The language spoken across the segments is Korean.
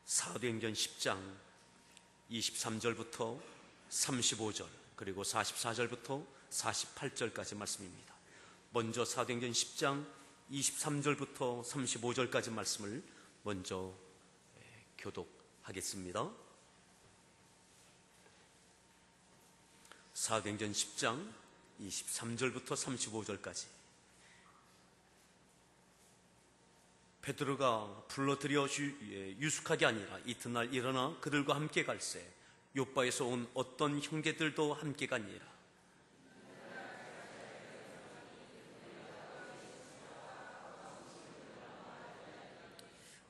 사도행전 10장 23절부터 35절 그리고 44절부터 48절까지 말씀입니다. 먼저 사도행전 10장 23절부터 35절까지 말씀을 먼저 교독하겠습니다. 사도행전 10장 23절부터 35절까지. 베드로가 불러들여 유숙하게 아니라 이튿날 일어나 그들과 함께 갈새 욥바에서 온 어떤 형제들도 함께 가니라.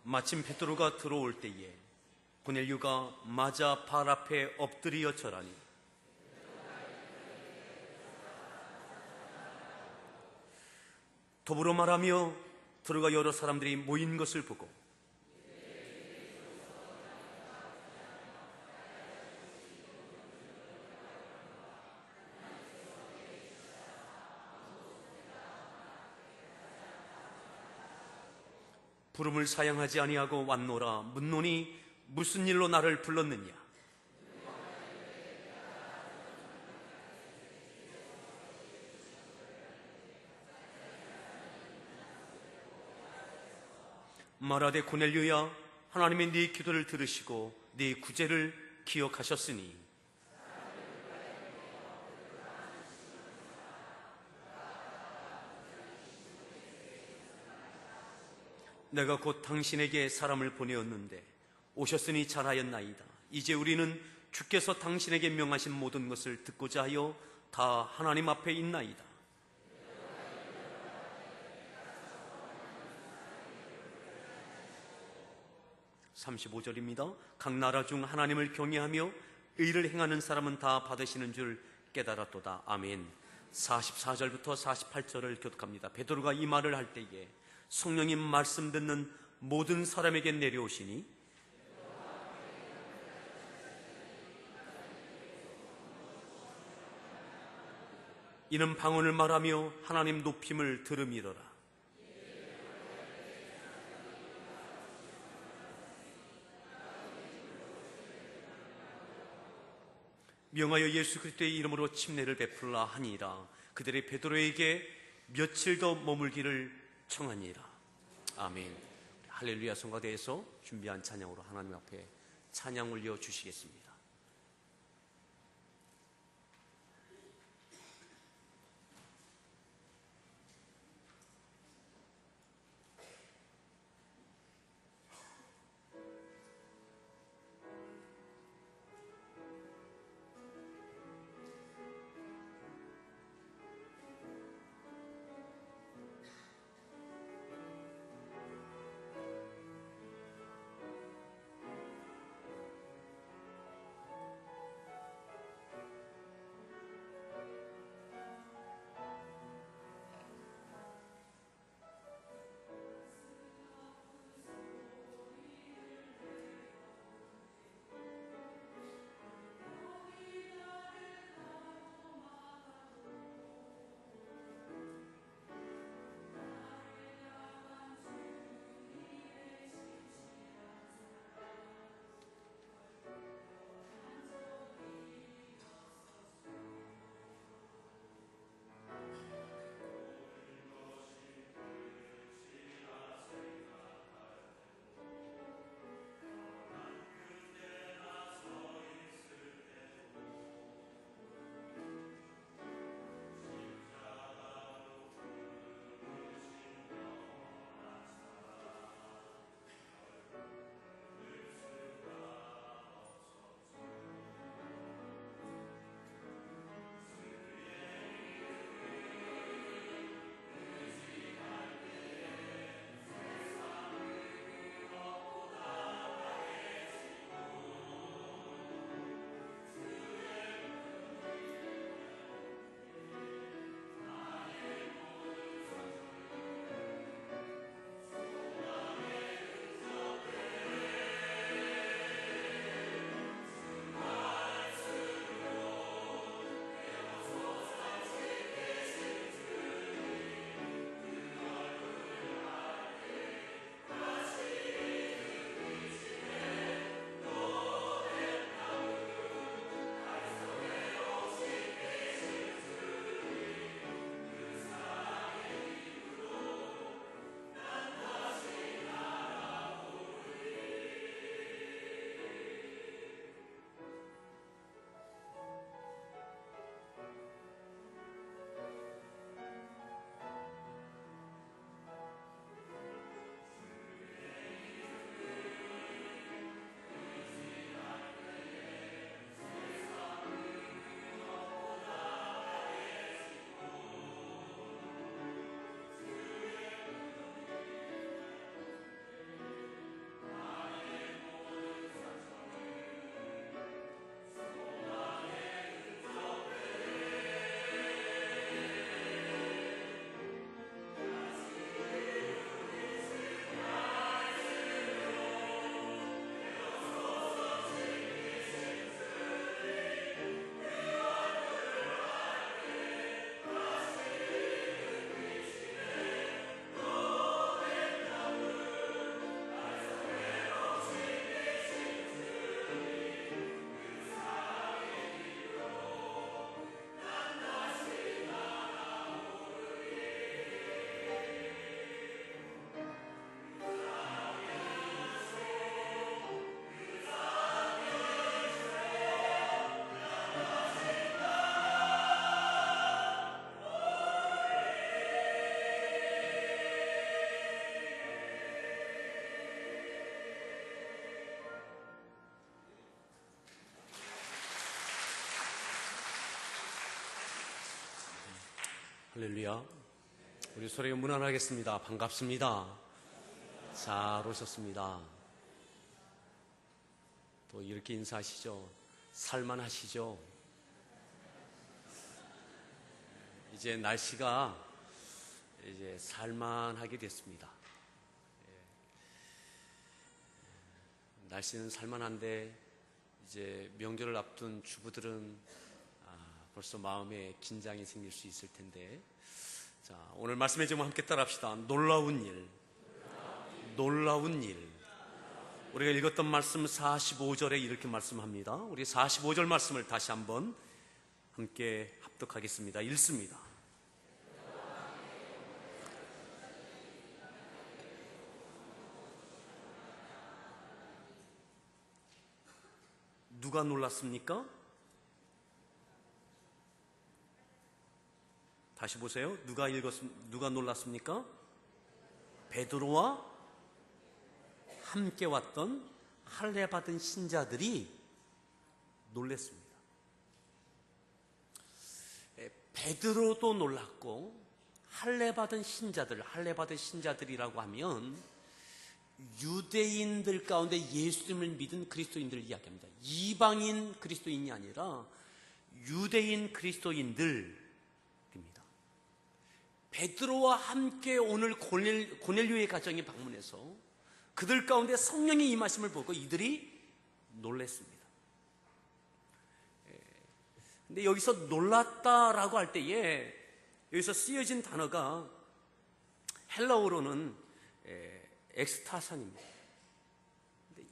마침 베드로가 들어올 때에 고넬료가 맞아 발 앞에 엎드려 절하니 더불어 말하며 들어가 여러 사람들이 모인 것을 보고 부름을 사양하지 아니하고 왔노라 묻노니 무슨 일로 나를 불렀느냐. 말하되 고넬료야, 하나님이 네 기도를 들으시고 네 구제를 기억하셨으니 내가 곧 당신에게 사람을 보내었는데 오셨으니 잘하였나이다. 이제 우리는 주께서 당신에게 명하신 모든 것을 듣고자 하여 다 하나님 앞에 있나이다. (35절입니다) 각 나라 중 하나님을 경외하며 의를 행하는 사람은 다 받으시는 줄 깨달았도다. 아멘. 44절부터 48절을 교독합니다. 베드로가 이 말을 할 때에 성령님 말씀 듣는 모든 사람에게 내려오시니 이는 방언을 말하며 하나님 높임을 들음이로라. 명하여 예수 그리스도의 이름으로 침례를 베풀라 하니라. 그들이 베드로에게 며칠 더 머물기를 청하니라. 아멘. 할렐루야 성가대에서 준비한 찬양으로 하나님 앞에 찬양 올려 주시겠습니다. 할렐루야. 우리 서로 문안하겠습니다. 반갑습니다. 잘 오셨습니다. 또 이렇게 인사하시죠. 살만하시죠. 이제 날씨가 이제 살만하게 됐습니다. 날씨는 살만한데 이제 명절을 앞둔 주부들은 벌써 마음에 긴장이 생길 수 있을 텐데, 자, 오늘 말씀의 제목 함께 따라합시다. 놀라운 일. 놀라운 일. 우리가 읽었던 말씀 45절에 이렇게 말씀합니다. 우리 45절 말씀을 다시 한번 함께 합독하겠습니다. 읽습니다. 누가 놀랐습니까? 다시 보세요. 누가 놀랐습니까? 베드로와 함께 왔던 할례 받은 신자들이 놀랐습니다. 베드로도 놀랐고, 할례 받은 신자들이라고 하면 유대인들 가운데 예수님을 믿은 그리스도인들을 이야기합니다. 이방인 그리스도인이 아니라 유대인 그리스도인들입니다. 베드로와 함께 오늘 고넬료의 가정에 방문해서 그들 가운데 성령의 임하심을 보고 이들이 놀랐습니다. 근데 여기서 놀랐다라고 할 때에 여기서 쓰여진 단어가 헬라어로는 엑스타산입니다.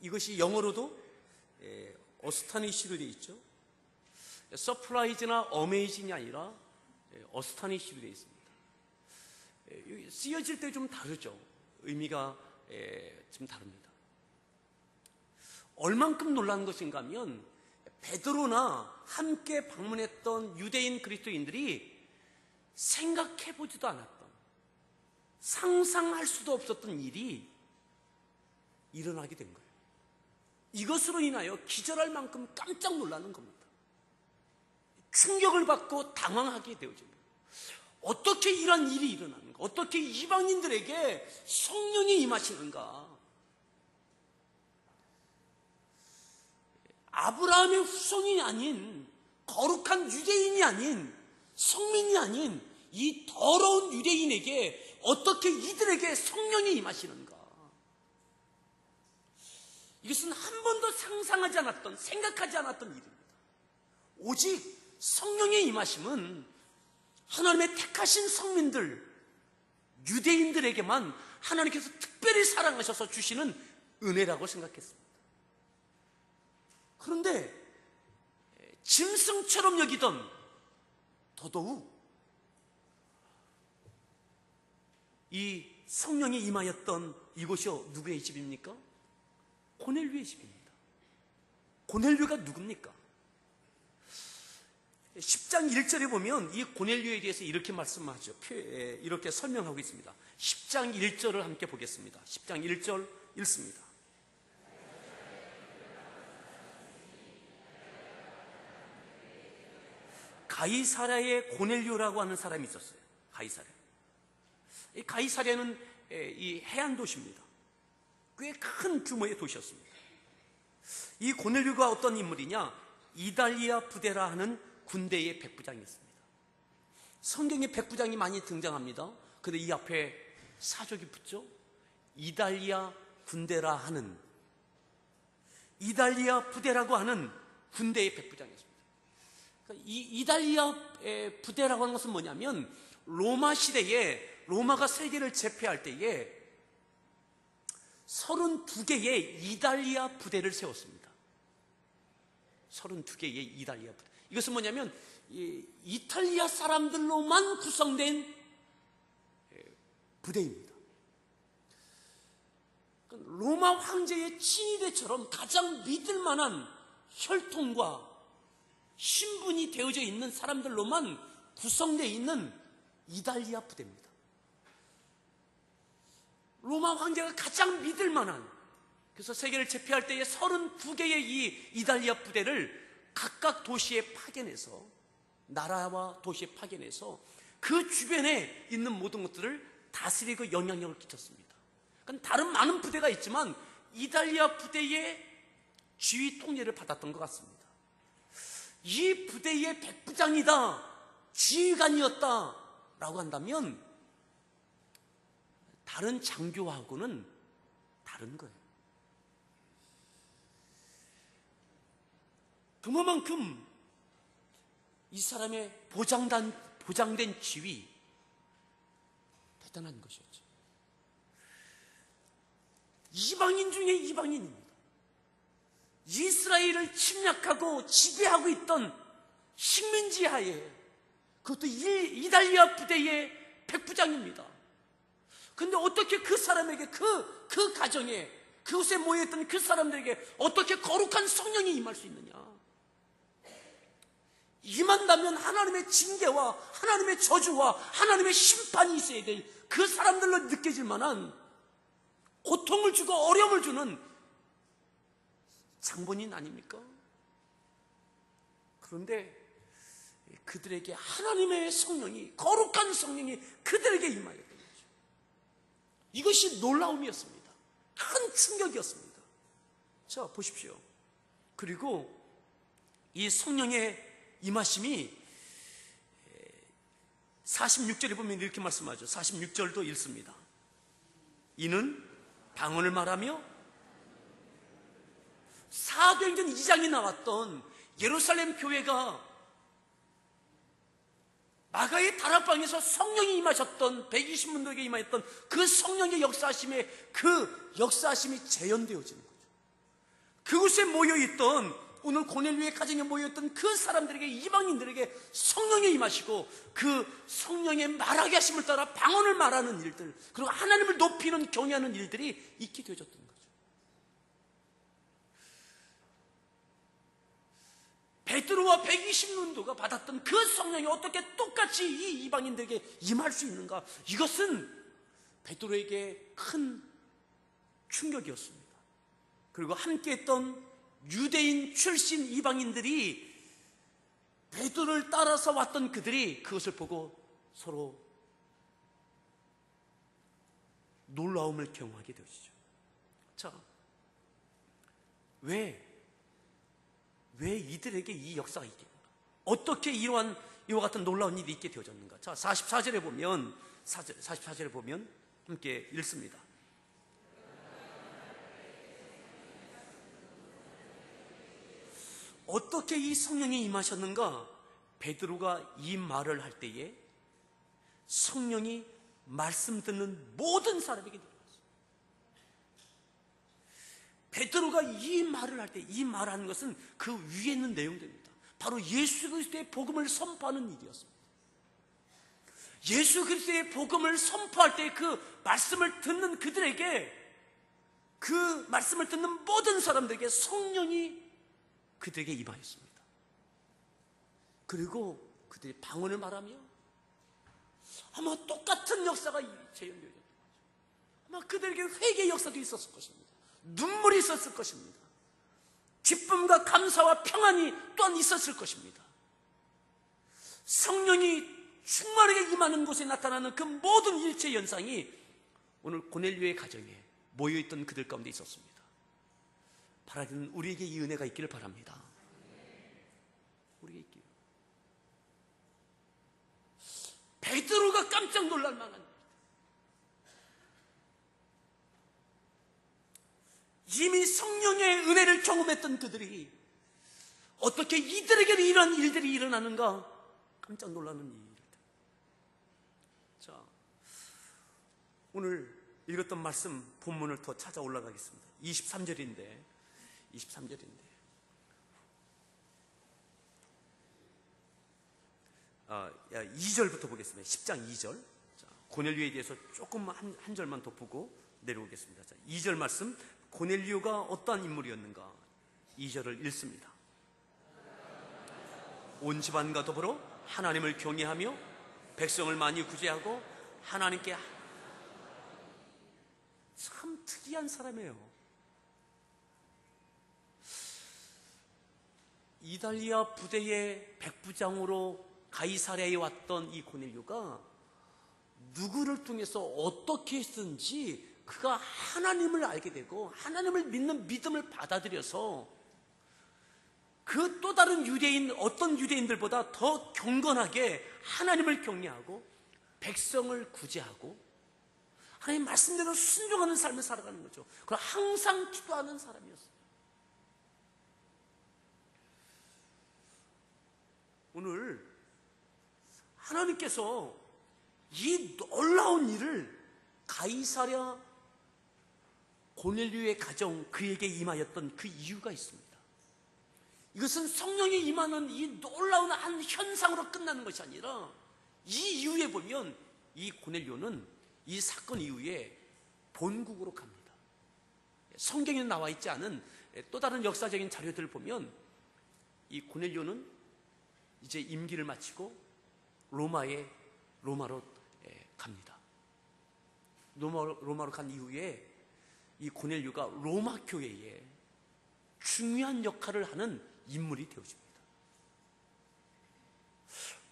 이것이 영어로도 어스타니시로 되어 있죠. 서프라이즈나 어메이징이 아니라 어스타니시로 되어 있습니다. 쓰여질 때 좀 다르죠. 의미가 좀 다릅니다. 얼만큼 놀란 것인가 하면 베드로나 함께 방문했던 유대인 그리스도인들이 생각해보지도 않았던, 상상할 수도 없었던 일이 일어나게 된 거예요. 이것으로 인하여 기절할 만큼 깜짝 놀라는 겁니다. 충격을 받고 당황하게 되어집니다. 어떻게 이런 일이 일어나는가? 어떻게 이방인들에게 성령이 임하시는가? 아브라함의 후손이 아닌, 거룩한 유대인이 아닌, 성민이 아닌 이 더러운 유대인에게 어떻게 이들에게 성령이 임하시는가? 이것은 한 번도 상상하지 않았던, 생각하지 않았던 일입니다. 오직 성령의 임하심은 하나님의 택하신 성민들, 유대인들에게만 하나님께서 특별히 사랑하셔서 주시는 은혜라고 생각했습니다. 그런데 짐승처럼 여기던, 더더욱 이 성령이 임하였던 이곳이 누구의 집입니까? 고넬료의 집입니다. 고넬료가 누굽니까? 10장 1절에 보면 이 고넬료에 대해서 이렇게 말씀하죠. 이렇게 설명하고 있습니다. 10장 1절을 함께 보겠습니다. 10장 1절 읽습니다. 가이사랴에 고넬료라고 하는 사람이 있었어요. 가이사랴. 이 가이사랴는 이 해안 도시입니다. 꽤 큰 규모의 도시였습니다. 이 고넬료가 어떤 인물이냐? 이달리아 부대라 하는 군대의 백부장이었습니다. 성경에 백부장이 많이 등장합니다. 그런데 이 앞에 사족이 붙죠. 이달리아 군대라 하는, 이달리아 부대라고 하는 군대의 백부장이었습니다. 그러니까 이 이달리아 부대라고 하는 것은 뭐냐면, 로마 시대에 로마가 세계를 제패할 때에 32개의 이달리아 부대를 세웠습니다. 32개의 이달리아 부대. 이것은 뭐냐면 이탈리아 사람들로만 구성된 부대입니다. 로마 황제의 친위대처럼 가장 믿을 만한 혈통과 신분이 되어져 있는 사람들로만 구성되어 있는 이달리아 부대입니다. 로마 황제가 가장 믿을 만한, 그래서 세계를 제패할 때에 32개의 이 이달리아 부대를 각각 도시에 파견해서, 나라와 도시에 파견해서 그 주변에 있는 모든 것들을 다스리고 영향력을 끼쳤습니다. 그러니까 다른 많은 부대가 있지만 이달리아 부대의 지휘 통제를 받았던 것 같습니다. 이 부대의 백부장이다, 지휘관이었다 라고 한다면 다른 장교하고는 다른 거예요. 그만큼 이 사람의 보장된 지위, 대단한 것이었죠. 이방인 중에 이방인입니다. 이스라엘을 침략하고 지배하고 있던 식민지 하에, 그것도 이달리아 부대의 백부장입니다. 근데 어떻게 그 사람에게, 그 가정에, 그곳에 모여있던 그 사람들에게 어떻게 거룩한 성령이 임할 수 있느냐? 임한다면 하나님의 징계와 하나님의 저주와 하나님의 심판이 있어야 될, 그 사람들로 느껴질 만한 고통을 주고 어려움을 주는 장본인 아닙니까? 그런데 그들에게 하나님의 성령이, 거룩한 성령이 그들에게 임하였던 거죠. 이것이 놀라움이었습니다. 큰 충격이었습니다. 자, 보십시오. 그리고 이 성령의 임하심이 46절에 보면 이렇게 말씀하죠. 46절도 읽습니다. 이는 방언을 말하며, 사도행전 2장에 나왔던 예루살렘 교회가 마가의 다락방에서 성령이 임하셨던, 120문도에게 임하였던 그 성령의 역사하심에, 그 역사하심이 재현되어지는 거죠. 그곳에 모여있던, 오늘 고넬료의 가정에 모여있던 그 사람들에게, 이방인들에게 성령이 임하시고 그 성령의 말하게 하심을 따라 방언을 말하는 일들, 그리고 하나님을 높이는, 경외하는 일들이 있게 되어졌던 거죠. 베드로와 120문도가 받았던 그 성령이 어떻게 똑같이 이 이방인들에게 임할 수 있는가? 이것은 베드로에게 큰 충격이었습니다. 그리고 함께했던 유대인 출신 이방인들이, 베드로를 따라서 왔던 그들이 그것을 보고 서로 놀라움을 경험하게 되었죠. 자, 왜 이들에게 이 역사가 있게 된가? 어떻게 이와 같은 놀라운 일이 있게 되어졌는가? 자, 44절에 보면 함께 읽습니다. 어떻게 이 성령이 임하셨는가? 베드로가 이 말을 할 때에 성령이 말씀 듣는 모든 사람에게 내려왔어요. 베드로가 이 말을 할 때, 이 말하는 것은 그 위에 있는 내용들입니다. 바로 예수 그리스도의 복음을 선포하는 일이었습니다. 예수 그리스도의 복음을 선포할 때 그 말씀을 듣는 그들에게, 그 말씀을 듣는 모든 사람들에게 성령이 그들에게 임하였습니다. 그리고 그들이 방언을 말하며, 아마 똑같은 역사가 재현되어졌던 거죠. 아마 그들에게 회개의 역사도 있었을 것입니다. 눈물이 있었을 것입니다. 기쁨과 감사와 평안이 또한 있었을 것입니다. 성령이 충만하게 임하는 곳에 나타나는 그 모든 일체 현상이 오늘 고넬료의 가정에 모여있던 그들 가운데 있었습니다. 바라기는 우리에게 이 은혜가 있기를 바랍니다. 우리에게 있기를. 베드로가 깜짝 놀랄 만한 일이다. 이미 성령의 은혜를 경험했던 그들이 어떻게 이들에게 이런 일들이 일어나는가 깜짝 놀라는 일이다. 자, 오늘 읽었던 말씀 본문을 더 찾아 올라가겠습니다. 23절인데 2절부터 보겠습니다. 10장 2절. 자, 고넬료에 대해서 조금 한 절만 더 보고 내려오겠습니다. 자, 2절 말씀, 고넬료가 어떠한 인물이었는가? 2절을 읽습니다. 온 집안과 더불어 하나님을 경외하며 백성을 많이 구제하고 하나님께, 참 특이한 사람이에요. 이달리아 부대의 백부장으로 가이사랴에 왔던 이 고넬료가 누구를 통해서 어떻게 했든지 그가 하나님을 알게 되고 하나님을 믿는 믿음을 받아들여서 그 또 다른 유대인, 어떤 유대인들보다 더 경건하게 하나님을 경외하고 백성을 구제하고 하나님 말씀대로 순종하는 삶을 살아가는 거죠. 그럼 항상 기도하는 사람이었어요. 오늘 하나님께서 이 놀라운 일을 가이사랴 고넬료의 가정, 그에게 임하였던 그 이유가 있습니다. 이것은 성령이 임하는 이 놀라운 한 현상으로 끝나는 것이 아니라 이 이후에 보면 이 고넬료는 이 사건 이후에 본국으로 갑니다. 성경에 나와 있지 않은 또 다른 역사적인 자료들을 보면 이 고넬료는 이제 임기를 마치고 로마로 갑니다. 로마로 간 이후에 이 고넬료가 로마 교회에 중요한 역할을 하는 인물이 되어집니다.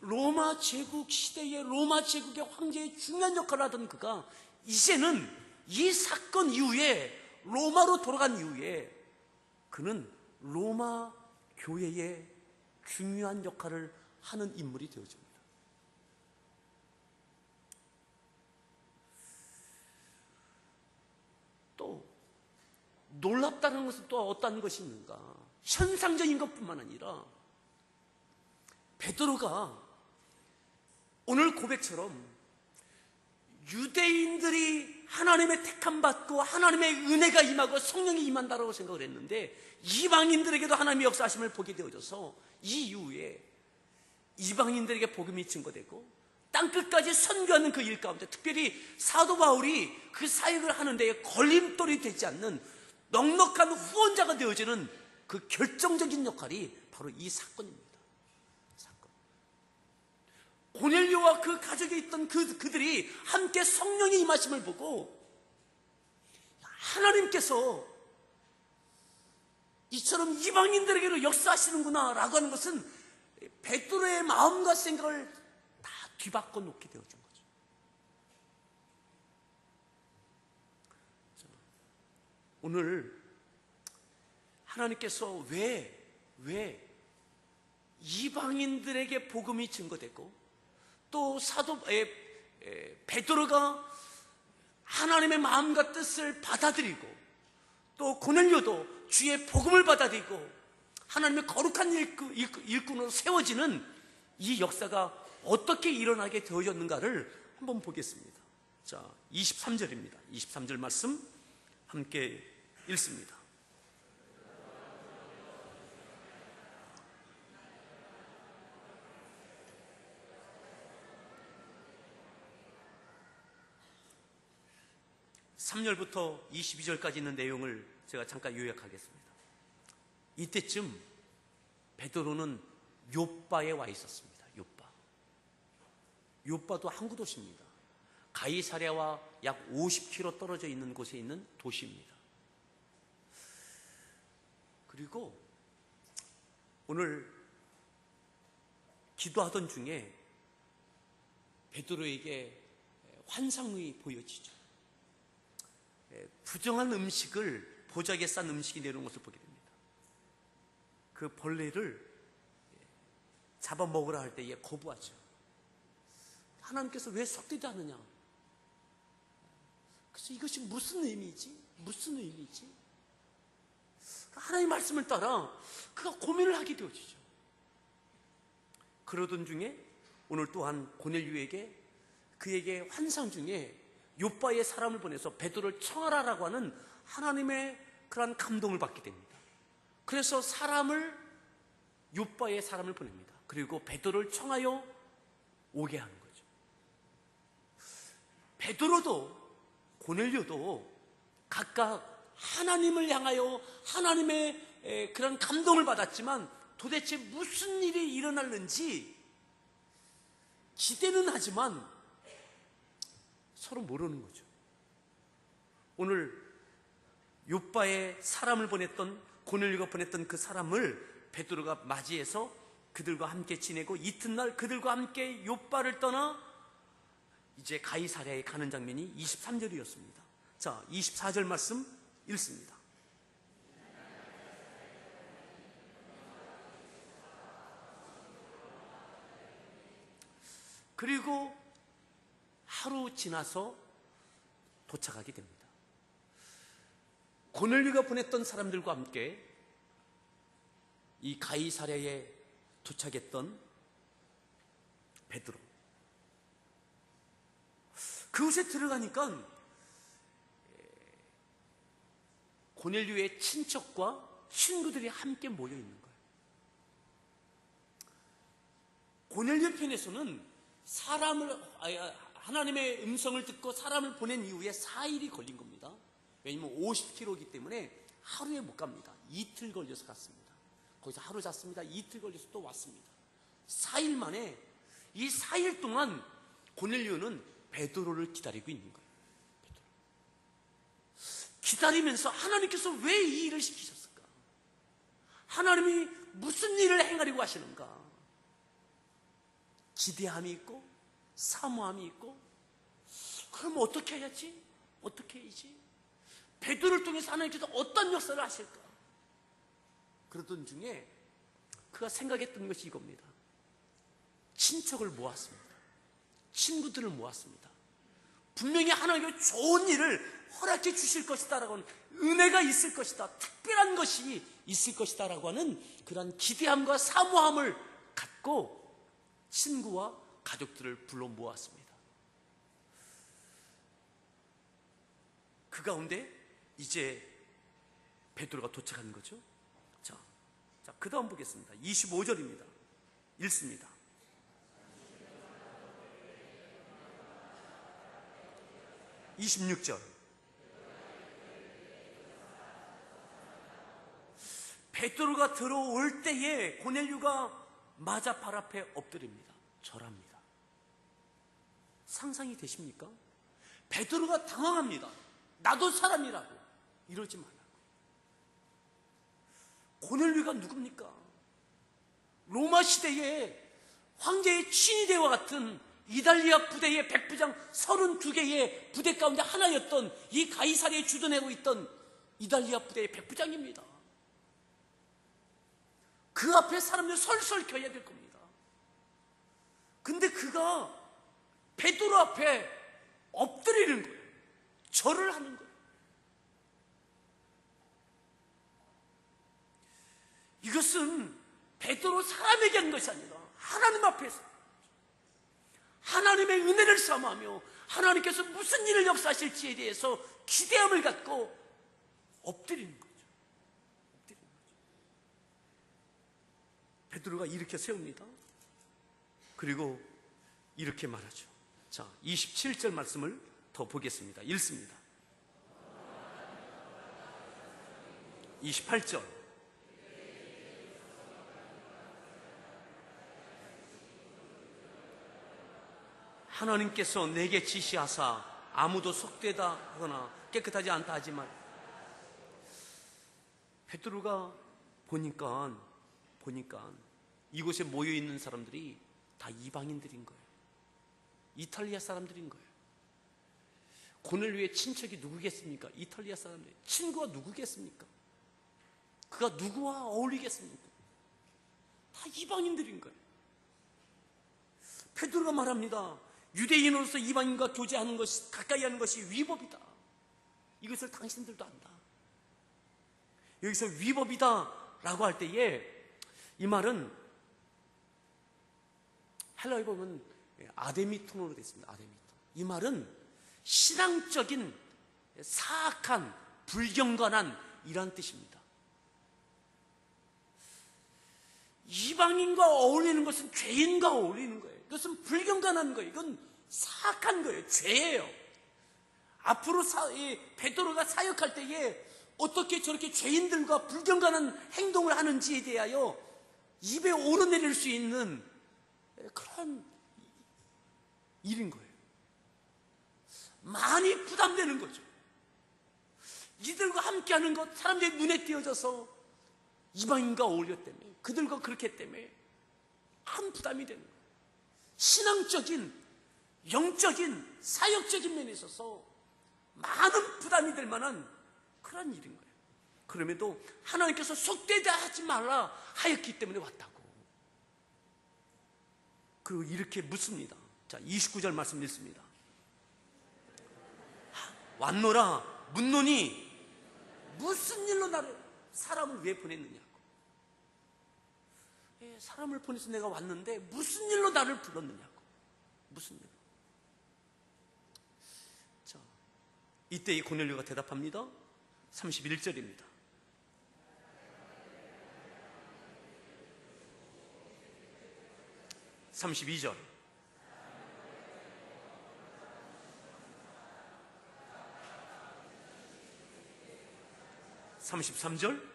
로마 제국 시대의 로마 제국의 황제의 중요한 역할을 하던 그가 이제는 이 사건 이후에 로마로 돌아간 이후에 그는 로마 교회의 중요한 역할을 하는 인물이 되어집니다. 또 놀랍다는 것은 또 어떤 것이 있는가? 현상적인 것뿐만 아니라 베드로가 오늘 고백처럼 유대인들이 하나님의 택함 받고 하나님의 은혜가 임하고 성령이 임한다라고 생각을 했는데 이방인들에게도 하나님의 역사하심을 보게 되어져서 이 이후에 이방인들에게 복음이 증거되고 땅끝까지 선교하는 그 일 가운데 특별히 사도 바울이 그 사역을 하는 데에 걸림돌이 되지 않는 넉넉한 후원자가 되어지는 그 결정적인 역할이 바로 이 사건입니다. 사건. 고넬료와 그 가족에 있던 그들이 함께 성령의 임하심을 보고 하나님께서 이처럼 이방인들에게도 역사하시는구나 라고 하는 것은 베드로의 마음과 생각을 다 뒤바꿔 놓게 되어진 거죠. 오늘 하나님께서 왜 이방인들에게 복음이 증거되고 또 베드로가 하나님의 마음과 뜻을 받아들이고 또 고넬료도 주의 복음을 받아들이고 하나님의 거룩한 일꾼으로 세워지는 이 역사가 어떻게 일어나게 되어졌는가를 한번 보겠습니다. 자, 23절입니다. 23절 말씀 함께 읽습니다. (3절부터) (22절까지) 있는 내용을 제가 잠깐 요약하겠습니다. 이때쯤 베드로는 욥바에 와 있었습니다. 욥바도 항구 도시입니다. 가이사랴와 약 50km 떨어져 있는 곳에 있는 도시입니다. 그리고 오늘 기도하던 중에 베드로에게 환상이 보여지죠. 부정한 음식을 보자기에 싼 음식이 내려온 것을 보게 됩니다. 그 벌레를 잡아먹으라 할 때 거부하죠. 하나님께서 왜 썩되지 않느냐? 그래서 이것이 무슨 의미지? 하나님의 말씀을 따라 그가 고민을 하게 되어지죠. 그러던 중에 오늘 또한 고넬료에게 그에게 환상 중에 욥바의 사람을 보내서 베드로를 청하라라고 하는 하나님의 그러한 감동을 받게 됩니다. 그래서 욥바의 사람을 보냅니다. 그리고 베드로를 청하여 오게 하는 거죠. 베드로도 고넬료도 각각 하나님을 향하여 하나님의 그런 감동을 받았지만 도대체 무슨 일이 일어났는지 기대는 하지만 서로 모르는 거죠. 오늘 욥바의 사람을 보냈던 고넬료가 보냈던 그 사람을 베드로가 맞이해서 그들과 함께 지내고 이튿날 그들과 함께 욥바를 떠나 이제 가이사랴에 가는 장면이 23절이었습니다. 자, 24절 말씀 읽습니다. 그리고 하루 지나서 도착하게 됩니다. 고넬료가 보냈던 사람들과 함께 이 가이사랴에 도착했던 베드로, 그곳에 들어가니까 고넬료의 친척과 친구들이 함께 모여 있는 거예요. 고넬료 편에서는 하나님의 음성을 듣고 사람을 보낸 이후에 4일이 걸린 겁니다. 왜냐면 50km이기 때문에 하루에 못 갑니다. 이틀 걸려서 갔습니다. 거기서 하루 잤습니다. 이틀 걸려서 또 왔습니다. 4일 만에, 이 4일 동안 고넬료는 베드로를 기다리고 있는 거예요. 베드로. 기다리면서 하나님께서 왜 이 일을 시키셨을까? 하나님이 무슨 일을 행하려고 하시는가? 기대함이 있고 사모함이 있고, 그럼 어떻게 해야지? 어떻게 해야지? 베드로를 통해서 하나님께서 어떤 역사를 하실까? 그러던 중에 그가 생각했던 것이 이겁니다. 친척을 모았습니다. 친구들을 모았습니다. 분명히 하나님께서 좋은 일을 허락해 주실 것이다 라고 하는 은혜가 있을 것이다, 특별한 것이 있을 것이다 라고 하는 그런 기대함과 사모함을 갖고 친구와 가족들을 불러 모았습니다. 그 가운데 이제 베드로가 도착한 거죠. 자, 그 다음 보겠습니다. 25절입니다. 읽습니다. (26절) 베드로가 들어올 때에 고넬료가 맞아 발 앞에 엎드립니다. 절합니다. 상상이 되십니까? 베드로가 당황합니다. 나도 사람이라고 이러지 말라고. 고넬료가 누굽니까? 로마 시대에 황제의 친위대와 같은 이달리아 부대의 백부장 32개의 부대 가운데 하나였던, 이 가이사랴에 주둔하고 있던 이달리아 부대의 백부장입니다. 그 앞에 사람들 설설 켜야 될 겁니다. 근데 그가 베드로 앞에 엎드리는 거예요. 절을 하는 거예요. 이것은 베드로 사람에게 한 것이 아니라 하나님 앞에서 하나님의 은혜를 사모하며 하나님께서 무슨 일을 역사하실지에 대해서 기대함을 갖고 엎드리는 거죠. 베드로가 일으켜 세웁니다. 그리고 이렇게 말하죠. 자, 27절 말씀을 더 보겠습니다. 읽습니다. 28절. 하나님께서 내게 지시하사 아무도 속되다 하거나 깨끗하지 않다 하지만, 베드로가 보니까 이곳에 모여있는 사람들이 다 이방인들인 거예요. 이탈리아 사람들인 거예요. 고넬료의 친척이 누구겠습니까? 이탈리아 사람들. 친구가 누구겠습니까? 그가 누구와 어울리겠습니까? 다 이방인들인 거예요. 베드로가 말합니다. 유대인으로서 이방인과 교제하는 것이, 가까이 하는 것이 위법이다. 이것을 당신들도 안다. 여기서 위법이다 라고 할 때에 이 말은 헬라어에 보면 아데미톤으로 되어 있습니다. 아데미톤. 이 말은 신앙적인 사악한, 불경건한 이란 뜻입니다. 이방인과 어울리는 것은 죄인과 어울리는 거예요. 이것은 불경건한 거예요. 이건 사악한 거예요. 죄예요. 앞으로 베드로가 사역할 때에 어떻게 저렇게 죄인들과 불경건한 행동을 하는지에 대하여 입에 오르내릴 수 있는 그런 일인 거예요. 많이 부담되는 거죠. 이들과 함께하는 것, 사람들의 눈에 띄어져서 이방인과 어울렸다며, 그들과 그렇게 했다며 큰 부담이 되는 거예요. 신앙적인, 영적인, 사역적인 면에 있어서 많은 부담이 될 만한 그런 일인 거예요. 그럼에도 하나님께서 속되다 하지 말라 하였기 때문에 왔다고. 그리고 이렇게 묻습니다. 자, 29절 말씀 읽습니다. 왔노라 묻노니 무슨 일로 나를, 사람을 왜 보냈느냐고. 사람을 보내서 내가 왔는데 무슨 일로 나를 불렀느냐고. 무슨 일. 자, 이때 이 고넬료가 대답합니다. 31절입니다. 32절. 33절.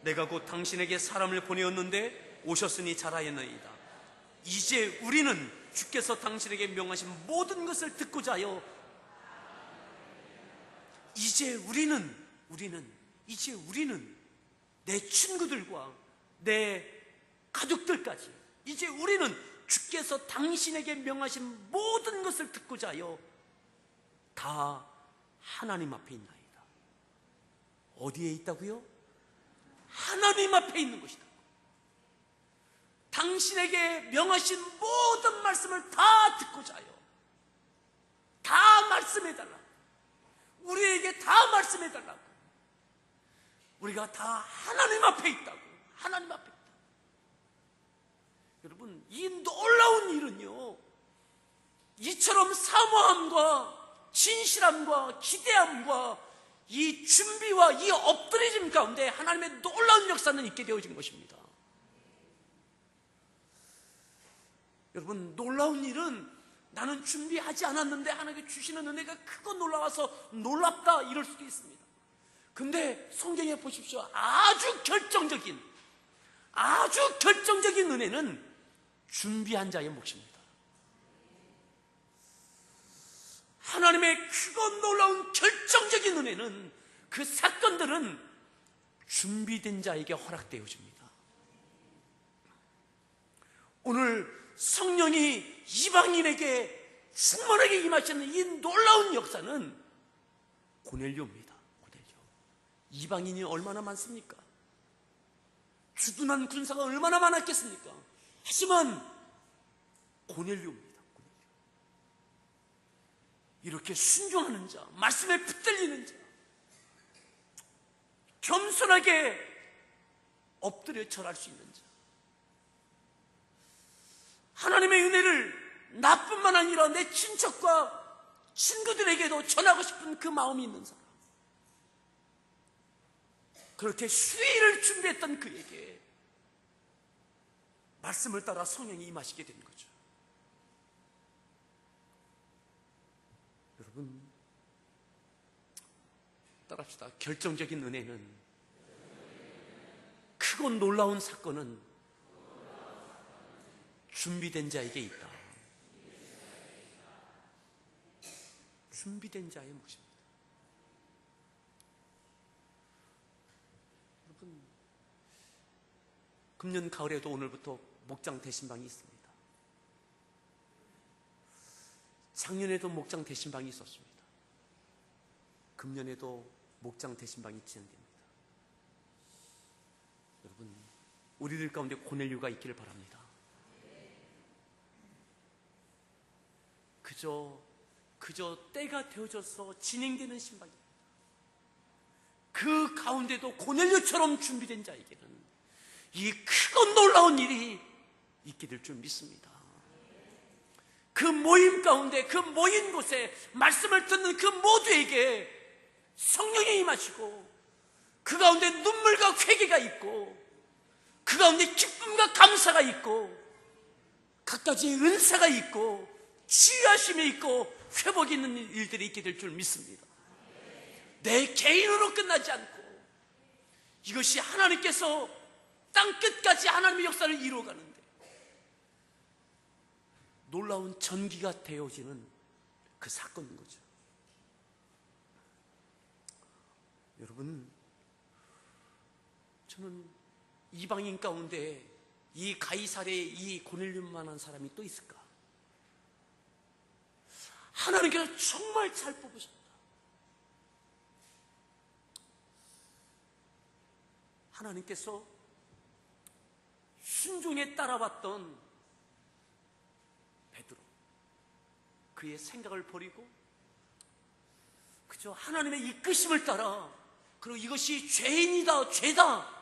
내가 곧 당신에게 사람을 보내었는데 오셨으니 잘하였나이다. 이제 우리는 주께서 당신에게 명하신 모든 것을 듣고자 하여, 이제 우리는 내 친구들과 내 가족들까지, 이제 우리는 주께서 당신에게 명하신 모든 것을 듣고자 하여 다 하나님 앞에 있나이다. 어디에 있다고요? 하나님 앞에 있는 것이다. 당신에게 명하신 모든 말씀을 다 듣고자 하여 다 말씀해달라고, 우리에게 다 말씀해달라고. 우리가 다 하나님 앞에 있다고. 하나님 앞에 있다. 여러분, 이 놀라운 일은요, 이처럼 사모함과 진실함과 기대함과 이 준비와 이 엎드려짐 가운데 하나님의 놀라운 역사는 있게 되어진 것입니다. 여러분, 놀라운 일은 나는 준비하지 않았는데 하나님께 주시는 은혜가 크고 놀라워서 놀랍다 이럴 수도 있습니다. 근데 성경에 보십시오. 아주 결정적인 은혜는 준비한 자의 몫입니다. 하나님의 크고 놀라운 결정적인 은혜는, 그 사건들은 준비된 자에게 허락되어집니다. 오늘 성령이 이방인에게 충만하게 임하시는 이 놀라운 역사는 고넬료입니다. 고넬료. 이방인이 얼마나 많습니까? 주둔한 군사가 얼마나 많았겠습니까? 하지만 고넬료입니다. 고넬료. 이렇게 순종하는 자, 말씀에 붙들리는 자, 겸손하게 엎드려 절할 수 있는 자, 하나님의 은혜를 나뿐만 아니라 내 친척과 친구들에게도 전하고 싶은 그 마음이 있는 사람, 그렇게 수위를 준비했던 그에게 말씀을 따라 성령이 임하시게 된 거죠. 여러분, 따라합시다. 결정적인 은혜는, 크고 놀라운 사건은 준비된 자에게 있다. 준비된 자의 몫입니다. 여러분, 금년 가을에도 오늘부터 목장 대신방이 있습니다. 작년에도 목장 대신방이 있었습니다. 금년에도 목장 대신방이 진행됩니다. 여러분, 우리들 가운데 고넬료가 있기를 바랍니다. 그저 때가 되어져서 진행되는 신방입니다. 그 가운데도 고넬료처럼 준비된 자에게는 이 크고 놀라운 일이 있게 될 줄 믿습니다. 그 모임 가운데, 그 모인 곳에 말씀을 듣는 그 모두에게 성령이 임하시고, 그 가운데 눈물과 회개가 있고, 그 가운데 기쁨과 감사가 있고, 각가지의 은사가 있고, 치유하심이 있고, 회복이 있는 일들이 있게 될 줄 믿습니다. 내 개인으로 끝나지 않고, 이것이 하나님께서 땅끝까지 하나님의 역사를 이루어가는데 놀라운 전기가 되어지는 그 사건인 거죠. 여러분, 저는 이방인 가운데 이 가이사랴에 이 고넬료만한 사람이 또 있을까? 하나님께서 정말 잘 뽑으셨다. 하나님께서 순종에 따라왔던 베드로, 그의 생각을 버리고 그저 하나님의 이끄심을 따라, 그리고 이것이 죄인이다, 죄다,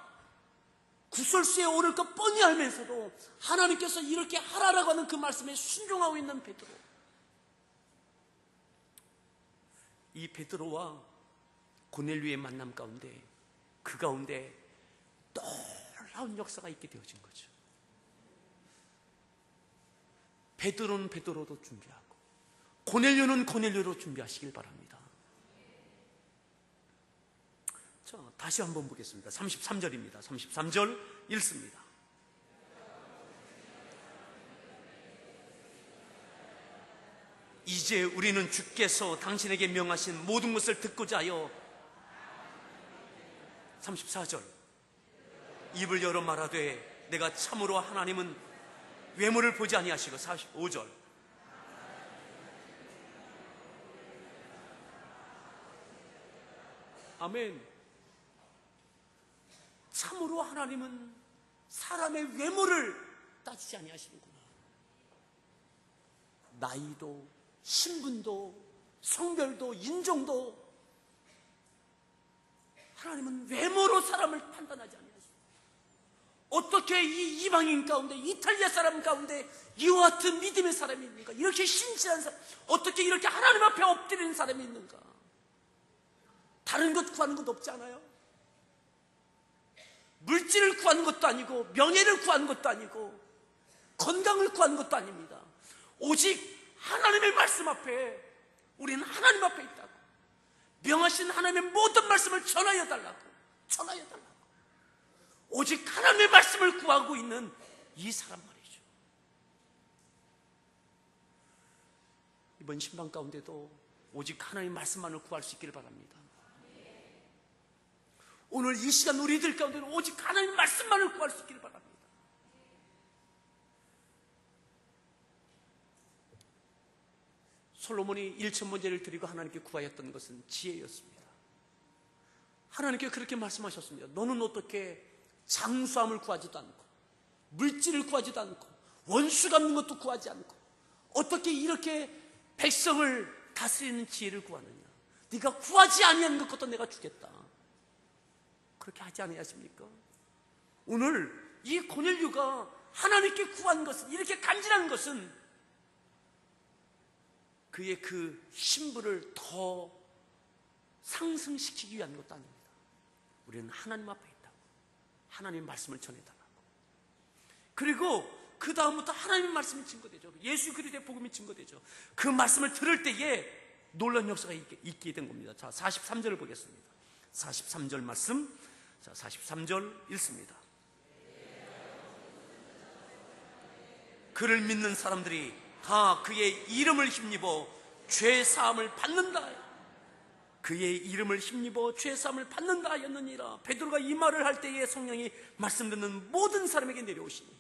구설수에 오를 것 뻔히 알면서도 하나님께서 이렇게 하라라고 하는 그 말씀에 순종하고 있는 베드로. 이 베드로와 고넬료의 만남 가운데, 그 가운데 놀라운 역사가 있게 되어진 거죠. 베드로는 베드로로 준비하고 고넬료는 고넬료로 준비하시길 바랍니다. 자, 다시 한번 보겠습니다. 33절입니다. 33절 읽습니다. 이제 우리는 주께서 당신에게 명하신 모든 것을 듣고자 하여, 34절, 입을 열어 말하되 내가 참으로 하나님은 외모를 보지 아니하시고, 45절, 아멘. 참으로 하나님은 사람의 외모를 따지지 아니하시는구나. 나이도, 신분도, 성별도, 인종도 하나님은 외모로 사람을 판단하지 아니하십니다. 어떻게 이 이방인 가운데, 이탈리아 사람 가운데 이와 같은 믿음의 사람이 있는가? 이렇게 신실한 사람, 어떻게 이렇게 하나님 앞에 엎드리는 사람이 있는가? 다른 것 구하는 것 없지 않아요? 물질을 구하는 것도 아니고, 명예를 구하는 것도 아니고, 건강을 구하는 것도 아닙니다. 오직 하나님의 말씀 앞에, 우리는 하나님 앞에 있다고, 명하신 하나님의 모든 말씀을 전하여 달라고, 오직 하나님의 말씀을 구하고 있는 이 사람 말이죠. 이번 신방 가운데도 오직 하나님의 말씀만을 구할 수 있기를 바랍니다. 오늘 이 시간 우리들 가운데는 오직 하나님의 말씀만을 구할 수 있기를 바랍니다. 솔로몬이 1,000번제를 드리고 하나님께 구하였던 것은 지혜였습니다. 하나님께 그렇게 말씀하셨습니다. 너는 어떻게 장수함을 구하지도 않고, 물질을 구하지도 않고, 원수 갚는 것도 구하지 않고, 어떻게 이렇게 백성을 다스리는 지혜를 구하느냐? 네가 구하지 아니하는 것도 내가 주겠다. 그렇게 하지 아니하십니까? 오늘 이 고넬료가 하나님께 구한 것은, 이렇게 간절한 것은 그의 그 신분을 더 상승시키기 위한 것도 아닙니다. 우리는 하나님 앞에 있다고, 하나님의 말씀을 전해달라고. 그리고 그 다음부터 하나님의 말씀이 증거되죠. 예수 그리스도의 복음이 증거되죠. 그 말씀을 들을 때에 놀라운 역사가 있게 된 겁니다. 자, 43절을 보겠습니다. 43절 말씀, 자, 43절 읽습니다. 그를 믿는 사람들이 다 그의 이름을 힘입어 죄사함을 받는다. 그의 이름을 힘입어 죄사함을 받는다 하였느니라. 베드로가 이 말을 할 때에 성령이 말씀 듣는 모든 사람에게 내려오시니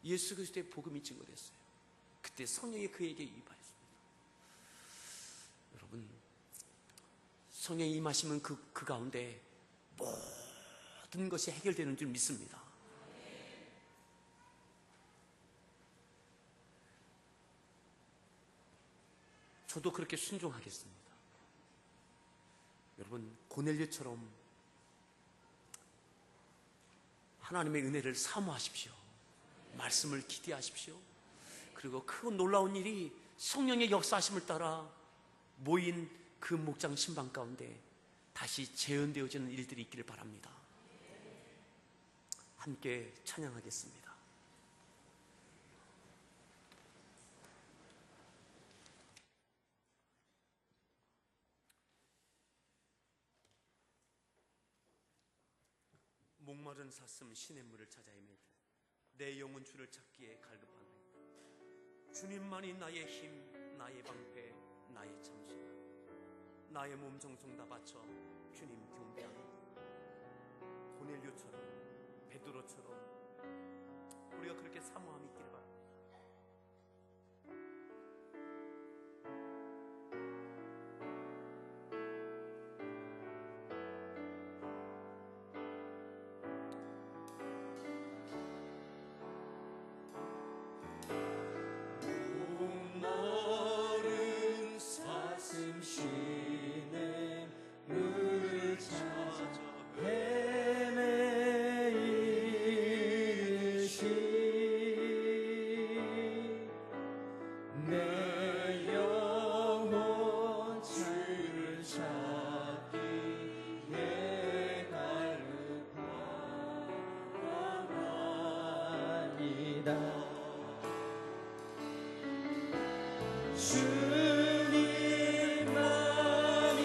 예수 그리스도의 복음이 증거됐어요. 그때 성령이 그에게 임하였습니다. 여러분, 성령이 임하시면 그 가운데 모든 것이 해결되는 줄 믿습니다. 저도 그렇게 순종하겠습니다. 여러분, 고넬료처럼 하나님의 은혜를 사모하십시오. 말씀을 기대하십시오. 그리고 그 놀라운 일이 성령의 역사하심을 따라 모인 그 목장 신방 가운데 다시 재현되어지는 일들이 있기를 바랍니다. 함께 찬양하겠습니다. 목마른 사슴 시냇물을 찾아 헤매듯 내 영혼 주를 찾기에 갈급하네. 주님만이 나의 힘, 나의 방패, 나의 참소. 나의 몸 정성 다 바쳐 주님 경배하네. 고넬료처럼, 베드로처럼 우리가 그렇게 사모함이 있기를 바랍니다. 목마른 사슴 쉬는 물을 찾아 헤매이시 내 영혼 주를 찾기에 갈급하나이다. 주님만이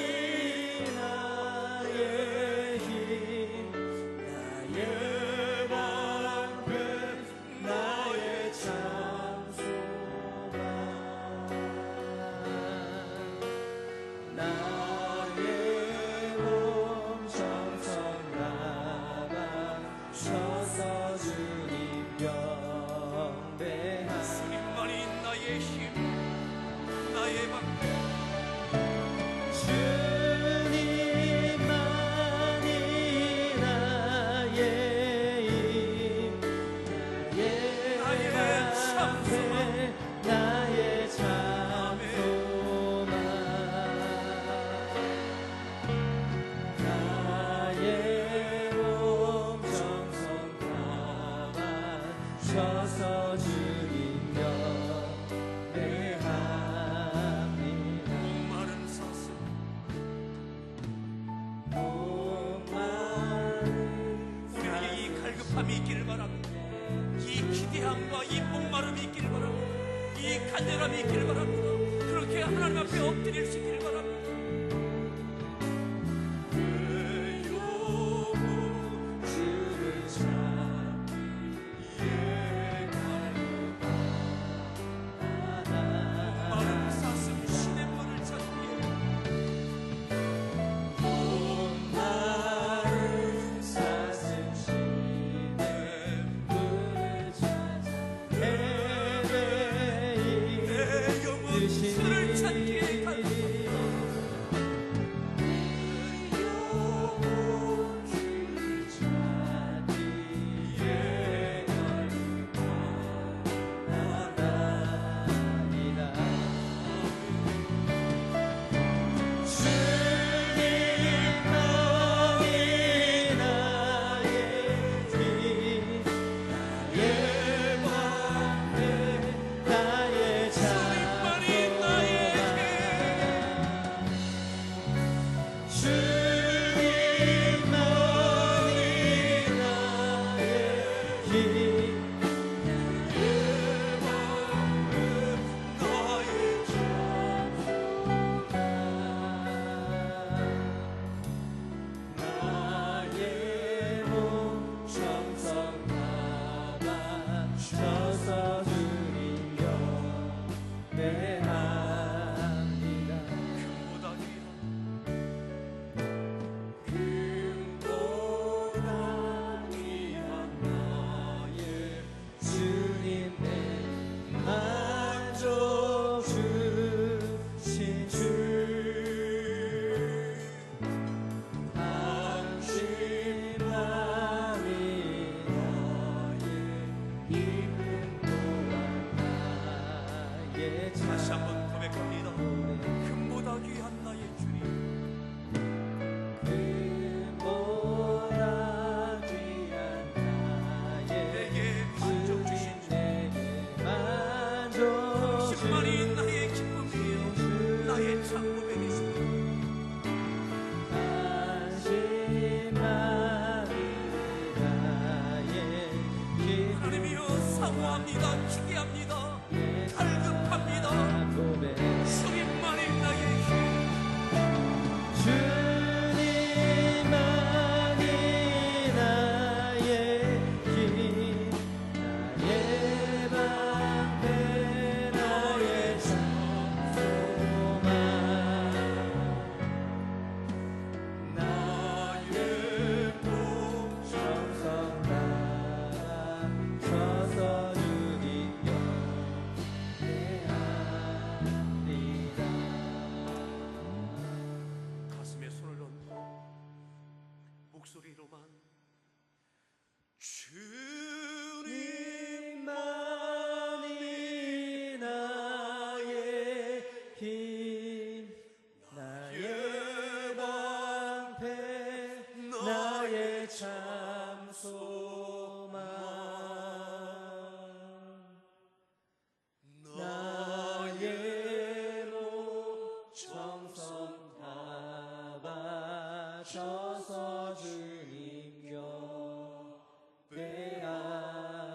나의 힘, 나의 방패, 나의 장소만, 나의 몸 정성 나가셔서 주님 경배하. 주님만이 나의 힘, 나의 방패, 주님만이 나의 힘, 나의 방패, 나의 장소만, 나의 몸 정성 다하셔서 주님 경배합니다. 목마른 사슴, 우리에게 이 갈급함이 있기를 바랍니다. 이 기대함과 이 목마름이 있기를 바랍니다. 이 간절함이 있기를 바랍니다. 그렇게 하나님 앞에 엎드릴 수 있기를 바랍니다. 내 영혼 주를 찾기에 갈급하나. 목마른 사슴 신의 문을 찾기에 목마른 사슴 쉬는 물을 찾아 헤매이시 내 영혼 주를 찾기에 소망 나의 몸 정성 다 바쳐서 주님 곁에 합니다.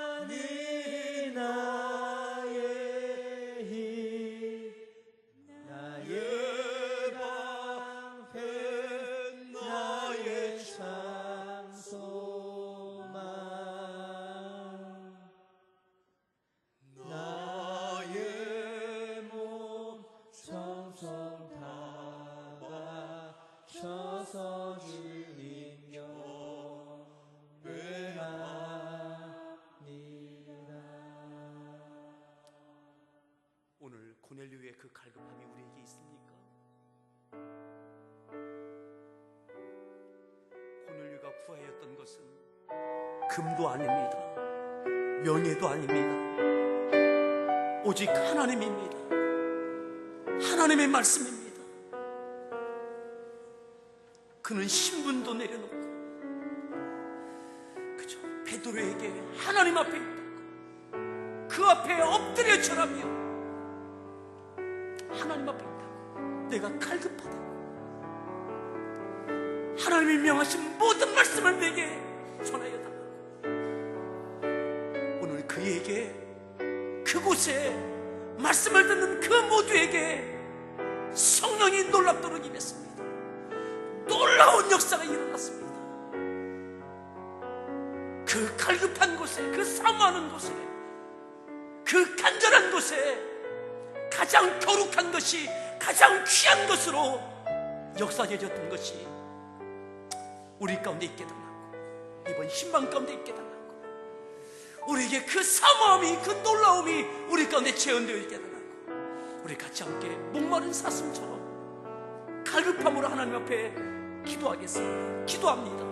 주님만이 나의 힘 나의 방패 나의 참 소망 나의 몸 정성 다 바쳐서 주님 곁에 합니다. 오늘 고넬료의 그 갈급함이 우리에게 있습니까? 고넬료가 구하였던 것은 금도 아닙니다. 명예도 아닙니다. 오직 하나님입니다. 하나님의 말씀입니다. 그는 신분도 내려놓고 그저 베드로에게 하나님 앞에 있다고 그 앞에 엎드려 절하며 하나님 앞에 있다고 내가 갈급하다고 하나님이 명하신 모든 말씀을 내게 전하여 달라고 오늘 그에게 그곳에 말씀을 듣는 그 모두에게 성령이 놀랍도록 임했습니다. 놀라운 역사가 일어났습니다. 그 갈급한 곳에, 그 사모하는 곳에, 그 간절한 곳에 가장 거룩한 것이, 가장 귀한 것으로 역사되어졌던 것이 우리 가운데 있게 달라고, 이번 신방 가운데 있게 달라고, 우리에게 그 사모함이, 그 놀라움이 우리 가운데 재현되어 있게 달라고, 우리 같이 함께 목마른 사슴처럼 갈급함으로 하나님 앞에 기도하겠습니다. 기도합니다.